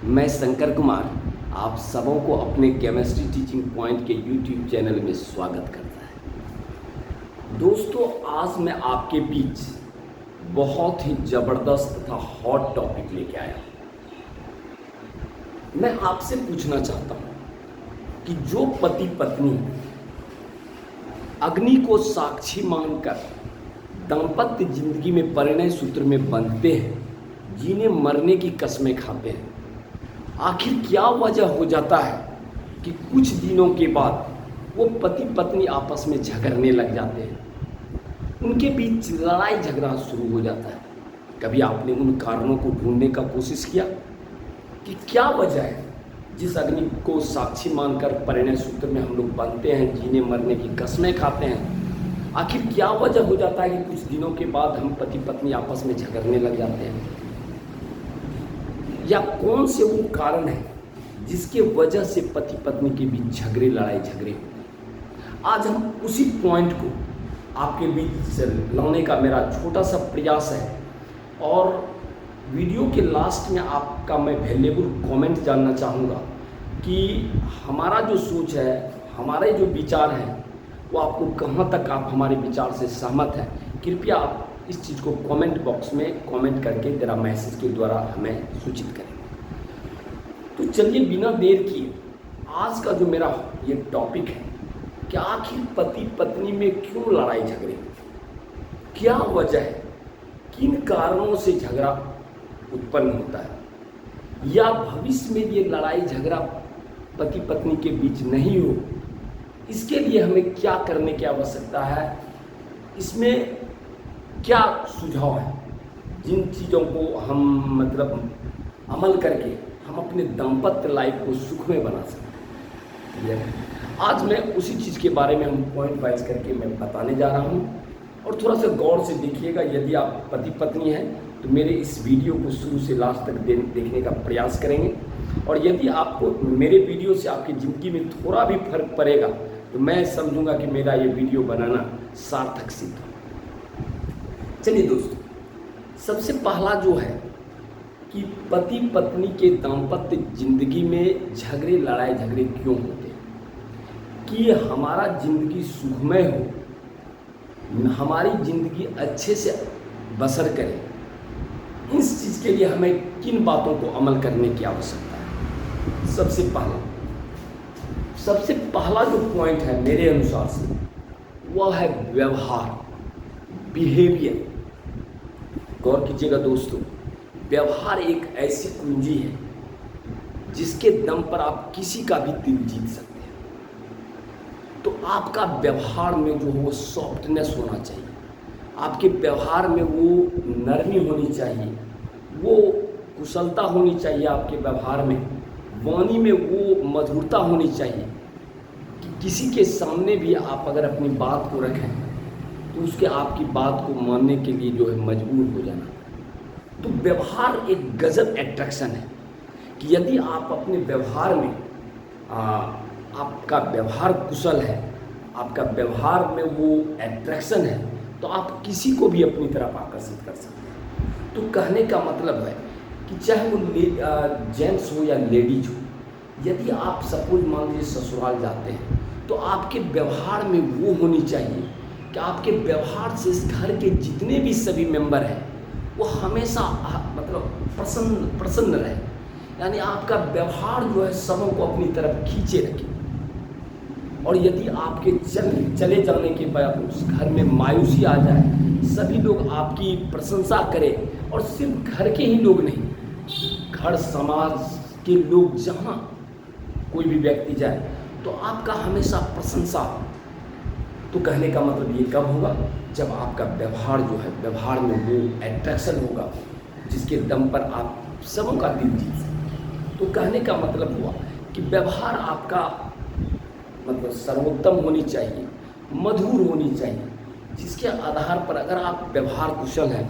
मैं शंकर कुमार आप सबों को अपने केमिस्ट्री टीचिंग पॉइंट के यूट्यूब चैनल में स्वागत करता है। दोस्तों, आज मैं आपके बीच बहुत ही ज़बरदस्त तथा हॉट टॉपिक लेके आया हूँ। मैं आपसे पूछना चाहता हूँ कि जो पति पत्नी अग्नि को साक्षी मानकर दाम्पत्य जिंदगी में परिणय सूत्र में बंधते हैं, जीने मरने की कस्में खाते हैं, आखिर क्या वजह हो जाता है कि कुछ दिनों के बाद वो पति पत्नी आपस में झगड़ने लग जाते हैं, उनके बीच लड़ाई झगड़ा शुरू हो जाता है। कभी आपने उन कारणों को ढूंढने का कोशिश किया कि क्या वजह है जिस अग्नि को साक्षी मानकर परिणय सूत्र में हम लोग बंधते हैं, जीने मरने की कस्में खाते हैं, आखिर क्या वजह हो जाता है कि कुछ दिनों के बाद हम पति पत्नी आपस में झगड़ने लग जाते हैं, या कौन से वो कारण है जिसके वजह से पति पत्नी के बीच झगड़े लड़ाई झगड़े होते हैं। आज हम उसी पॉइंट को आपके बीच लाने का मेरा छोटा सा प्रयास है, और वीडियो के लास्ट में आपका मैं वैल्यूएबल कमेंट जानना चाहूँगा कि हमारा जो सोच है, हमारे जो विचार हैं, वो आपको कहाँ तक आप हमारे विचार से सहमत हैं। कृपया आप इस चीज़ को कमेंट बॉक्स में कमेंट करके मेरा मैसेज के द्वारा हमें सूचित करें। तो चलिए बिना देर किए आज का जो मेरा ये टॉपिक है कि आखिर पति पत्नी में क्यों लड़ाई झगड़े, क्या वजह है, किन कारणों से झगड़ा उत्पन्न होता है, या भविष्य में ये लड़ाई झगड़ा पति पत्नी के बीच नहीं हो, इसके लिए हमें क्या करने की आवश्यकता है, इसमें क्या सुझाव है, जिन चीज़ों को हम अमल करके हम अपने दाम्पत्य लाइफ को सुखमय बना सकते हैं। आज मैं उसी चीज़ के बारे में हम पॉइंट वाइज करके मैं बताने जा रहा हूँ, और थोड़ा सा गौर से देखिएगा। यदि आप पति पत्नी हैं तो मेरे इस वीडियो को शुरू से लास्ट तक देखने का प्रयास करेंगे, और यदि आपको मेरे वीडियो से आपकी ज़िंदगी में थोड़ा भी फर्क पड़ेगा तो मैं समझूंगा कि मेरा ये वीडियो बनाना सार्थक सिद्ध हो। चलिए दोस्तों, सबसे पहला जो है कि पति पत्नी के दाम्पत्य जिंदगी में झगड़े लड़ाई झगड़े क्यों होते हैं, कि हमारा जिंदगी सुखमय हो, हमारी जिंदगी अच्छे से बसर करे, इस चीज़ के लिए हमें किन बातों को अमल करने की आवश्यकता है। सबसे पहला जो पॉइंट है मेरे अनुसार से, वह है व्यवहार, बिहेवियर। गौर कीजिएगा दोस्तों, व्यवहार एक ऐसी कुंजी है जिसके दम पर आप किसी का भी दिल जीत सकते हैं। तो आपका व्यवहार में जो वो सॉफ्टनेस होना चाहिए, आपके व्यवहार में वो नरमी होनी चाहिए, वो कुशलता होनी चाहिए, आपके व्यवहार में वाणी में वो मधुरता होनी चाहिए कि किसी के सामने भी आप अगर अपनी बात को रखें तो उसके आपकी बात को मानने के लिए जो है मजबूर हो जाना। तो व्यवहार एक गजब एट्रैक्शन है कि यदि आप अपने व्यवहार में आपका व्यवहार कुशल है, आपका व्यवहार में वो एट्रैक्शन है, तो आप किसी को भी अपनी तरफ आकर्षित कर सकते हैं। तो कहने का मतलब है कि चाहे वो जेंट्स हो या लेडीज हो, यदि आप सपोज मान लीजिए ससुराल जाते हैं तो आपके व्यवहार में वो होनी चाहिए कि आपके व्यवहार से इस घर के जितने भी सभी मेंबर हैं वो हमेशा प्रसन्न रहे, यानी आपका व्यवहार जो है सबों को अपनी तरफ खींचे रखे। और यदि आपके चले जाने के बाद उस घर में मायूसी आ जाए, सभी लोग आपकी प्रशंसा करें, और सिर्फ घर के ही लोग नहीं, घर समाज के लोग जहाँ कोई भी व्यक्ति जाए तो आपका हमेशा प्रशंसा। तो कहने का मतलब ये कब होगा, जब आपका व्यवहार जो है, व्यवहार में वो एट्रैक्शन होगा जिसके दम पर आप सबों का दिल जीत सकते। तो कहने का मतलब हुआ कि व्यवहार आपका सर्वोत्तम होनी चाहिए, मधुर होनी चाहिए, जिसके आधार पर अगर आप व्यवहार कुशल हैं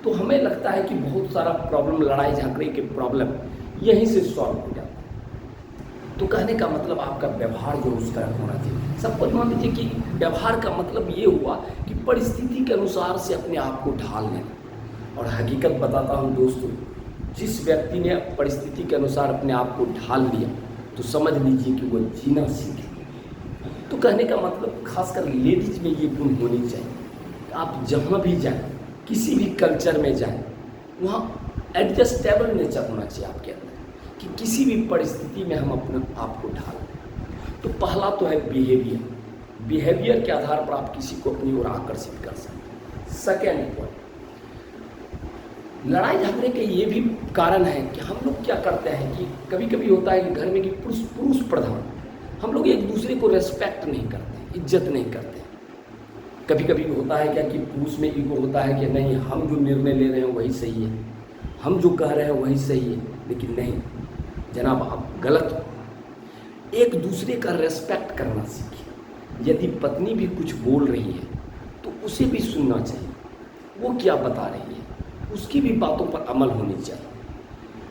तो हमें लगता है कि बहुत सारा प्रॉब्लम, लड़ाई झगड़े के प्रॉब्लम यहीं से सॉल्व हो जाता है। तो कहने का मतलब आपका व्यवहार जो उस तरह होना चाहिए। सब कुछ मान लीजिए कि व्यवहार का मतलब ये हुआ कि परिस्थिति के अनुसार से अपने आप को ढाल लेना। और हकीकत बताता हूँ दोस्तों, जिस व्यक्ति ने परिस्थिति के अनुसार अपने आप को ढाल लिया तो समझ लीजिए कि वो जीना सीखे। तो कहने का मतलब खासकर लेडीज में ये गुण होनी चाहिए। आप जहाँ भी जाएं, किसी भी कल्चर में जाएं, वहाँ एडजस्टेबल नेचर होना चाहिए आपके अंदर कि किसी भी परिस्थिति में हम अपने आप को ढाल लें। तो पहला तो है बिहेवियर के आधार पर आप किसी को अपनी ओर आकर्षित कर सकते हैं। सेकेंड पॉइंट, लड़ाई झगड़े के ये भी कारण है कि हम लोग क्या करते हैं कि कभी कभी होता है कि घर में कि पुरुष प्रधान, हम लोग एक दूसरे को रेस्पेक्ट नहीं करते, इज्जत नहीं करते। कभी कभी होता है क्या कि पुरुष में ईगो होता है कि नहीं, हम जो निर्णय ले रहे हैं वही सही है, हम जो कह रहे हैं वही सही है। लेकिन नहीं जनाब, आप गलत हो। एक दूसरे का रेस्पेक्ट करना सीखिए। यदि पत्नी भी कुछ बोल रही है तो उसे भी सुनना चाहिए, वो क्या बता रही है, उसकी भी बातों पर अमल होनी चाहिए।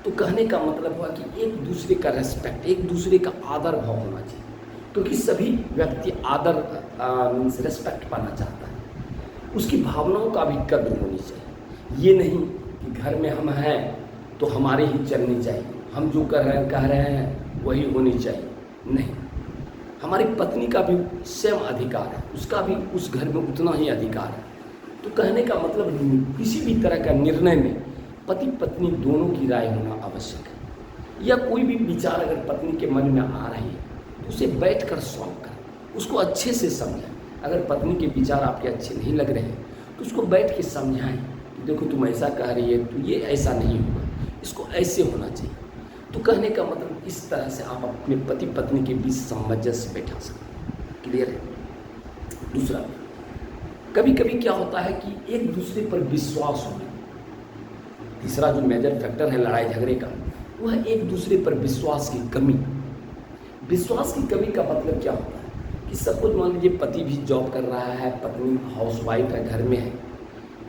तो कहने का मतलब हुआ कि एक दूसरे का रेस्पेक्ट, एक दूसरे का आदर भाव होना चाहिए, क्योंकि सभी व्यक्ति आदर मीन्स रेस्पेक्ट पाना चाहता है। उसकी भावनाओं का भी कद्र होनी चाहिए। ये नहीं कि घर में हम हैं तो हमारे ही चलनी चाहिए, हम जो कह रहे हैं वही होनी चाहिए। नहीं, हमारी पत्नी का भी सेम अधिकार है, उसका भी उस घर में उतना ही अधिकार है। तो कहने का मतलब किसी भी तरह का निर्णय में पति पत्नी दोनों की राय होना आवश्यक है। या कोई भी विचार अगर पत्नी के मन में आ रही है तो उसे बैठकर सॉल्व करें, उसको अच्छे से समझाएं। अगर पत्नी के विचार आपके अच्छे नहीं लग रहे हैं तो उसको बैठ के समझाएं कि देखो तुम ऐसा कह रही है तो ये ऐसा नहीं होगा, इसको ऐसे होना चाहिए। तो कहने का मतलब इस तरह से आप अपने पति पत्नी के बीच सामंजस्य बैठा सकते। क्लियर है? दूसरा, कभी कभी क्या होता है कि एक दूसरे पर विश्वास होना। तीसरा जो मेजर फैक्टर है लड़ाई झगड़े का, वह एक दूसरे पर विश्वास की कमी। विश्वास की कमी का मतलब क्या होता है कि सपोज मान लीजिए पति भी जॉब कर रहा है, पत्नी हाउसवाइफ है, घर में है,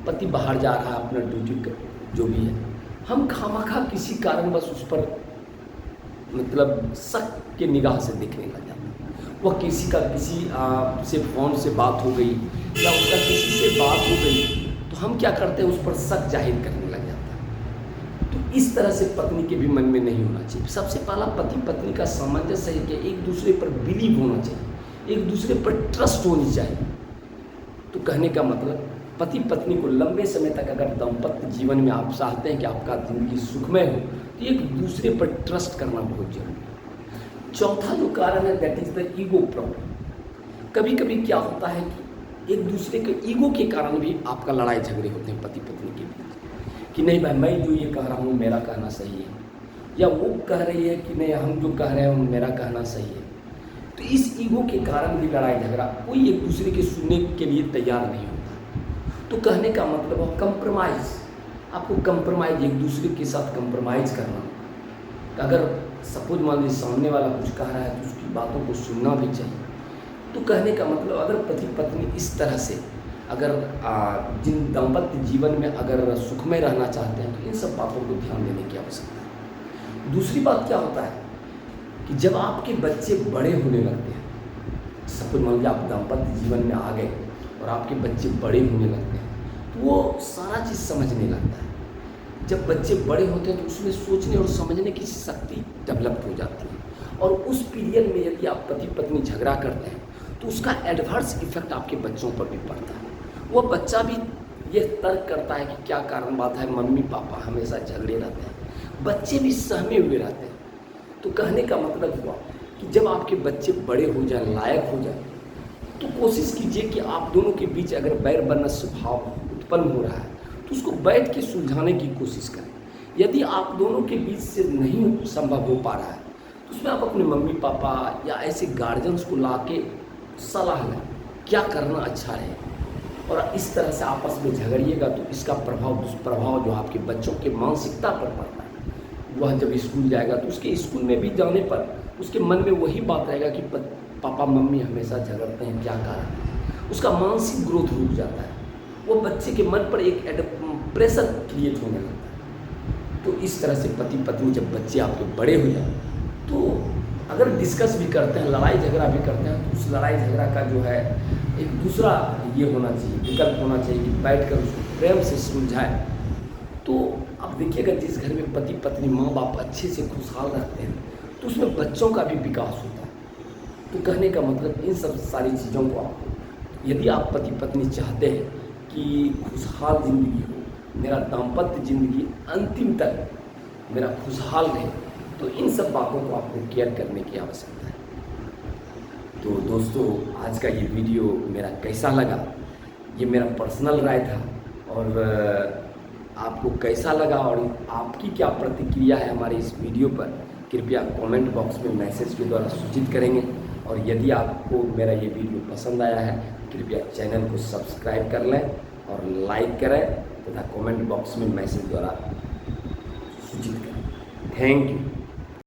पति बाहर जा रहा है अपना ड्यूटी जो भी है, हम खामखा किसी कारणवश उस पर मतलब शक के निगाह से देखने लग जाते हैं। वह किसी से फ़ोन से बात हो गई या उसका किसी से बात हो गई तो हम क्या करते हैं, उस पर शक जाहिर करने लग जाता है। तो इस तरह से पत्नी के भी मन में नहीं होना चाहिए। सबसे पहला पति पत्नी का सामंजस्य है कि एक दूसरे पर बिलीव होना चाहिए, एक दूसरे पर ट्रस्ट होनी चाहिए। तो कहने का मतलब पति पत्नी को लंबे समय तक अगर दाम्पत्य जीवन में आप चाहते हैं कि आपका जिंदगी सुखमय हो तो एक दूसरे पर ट्रस्ट करना बहुत जरूरी है। चौथा जो कारण है that is the ego problem. कभी कभी क्या होता है कि एक दूसरे के ईगो के कारण भी आपका लड़ाई झगड़े होते हैं पति पत्नी के बीच कि नहीं भाई मैं जो ये कह रहा हूँ मेरा कहना सही है, या वो कह रही है कि नहीं हम जो कह रहे हैं मेरा कहना सही है। तो इस ईगो के कारण भी लड़ाई झगड़ा, कोई एक दूसरे के सुनने के लिए तैयार नहीं होता। तो कहने का मतलब है कंप्रोमाइज़, आपको कंप्रोमाइज़ एक दूसरे के साथ कंप्रोमाइज़ करना होगा। अगर सपोज मान लीजिए सामने वाला कुछ कह रहा है तो उसकी बातों को सुनना भी चाहिए। तो कहने का मतलब अगर पति पत्नी इस तरह से अगर जिन दाम्पत्य जीवन में अगर सुखमय रहना चाहते हैं तो इन सब बातों को ध्यान देने की आवश्यकता है। दूसरी बात क्या होता है कि जब आपके बच्चे बड़े होने लगते हैं, सपोज मान लीजिए आप दाम्पत्य जीवन में आ गए और आपके बच्चे बड़े होने लगते हैं तो वो सारा चीज़ समझने लगता है। जब बच्चे बड़े होते हैं तो उसमें सोचने और समझने की शक्ति डेवलप हो जाती है। और उस पीरियड में यदि आप पति पत्नी झगड़ा करते हैं तो उसका एडवर्स इफेक्ट आपके बच्चों पर भी पड़ता है। वो बच्चा भी ये तर्क करता है कि क्या कारण बात है मम्मी पापा हमेशा झगड़े रहते हैं, बच्चे भी सहमे हुए रहते हैं। तो कहने का मतलब हुआ कि जब आपके बच्चे बड़े हो जाए, लायक हो जाए, तो कोशिश कीजिए कि आप दोनों के बीच अगर बैर बनस भाव उत्पन्न हो रहा है तो उसको बैठ के सुलझाने की कोशिश करें। यदि आप दोनों के बीच से नहीं संभव हो पा रहा है तो उसमें आप अपने मम्मी पापा या ऐसे गार्जियंस को ला के सलाह लें क्या करना अच्छा है। और इस तरह से आपस में झगड़िएगा तो इसका प्रभाव दुष्प्रभाव जो आपके बच्चों के मानसिकता पर पड़ता है, वह जब स्कूल जाएगा तो उसके स्कूल में भी जाने पर उसके मन में वही बात रहेगा कि पापा मम्मी हमेशा झगड़ते हैं, क्या कारण। उसका मानसिक ग्रोथ रुक जाता है, वो बच्चे के मन पर एक प्रेशर क्रिएट होने लगता है। तो इस तरह से पति पत्नी जब बच्चे आपके बड़े हो जाए तो अगर डिस्कस भी करते हैं, लड़ाई झगड़ा भी करते हैं तो उस लड़ाई झगड़ा का जो है एक दूसरा ये होना चाहिए, विकल्प होना चाहिए कि बैठ कर उसको प्रेम से सुलझाए। तो तो अब देखिएगा, जिस घर में पति पत्नी माँ बाप अच्छे से खुशहाल रहते हैं तो उसमें बच्चों का भी विकास होता है। तो कहने का मतलब इन सब सारी चीज़ों को आप, यदि आप पति पत्नी चाहते हैं कि खुशहाल ज़िंदगी हो, मेरा दाम्पत्य ज़िंदगी अंतिम तक मेरा खुशहाल रहे, तो इन सब बातों को आपको केयर करने की आवश्यकता है। तो दोस्तों, आज का ये वीडियो मेरा कैसा लगा, ये मेरा पर्सनल राय था, और आपको कैसा लगा और आपकी क्या प्रतिक्रिया है हमारे इस वीडियो पर, कृपया कमेंट बॉक्स में मैसेज के द्वारा सूचित करेंगे। और यदि आपको मेरा ये वीडियो पसंद आया है, कृपया चैनल को सब्सक्राइब कर लें और लाइक करें तथा कमेंट बॉक्स में मैसेज द्वारा सूचित करें। Thank you.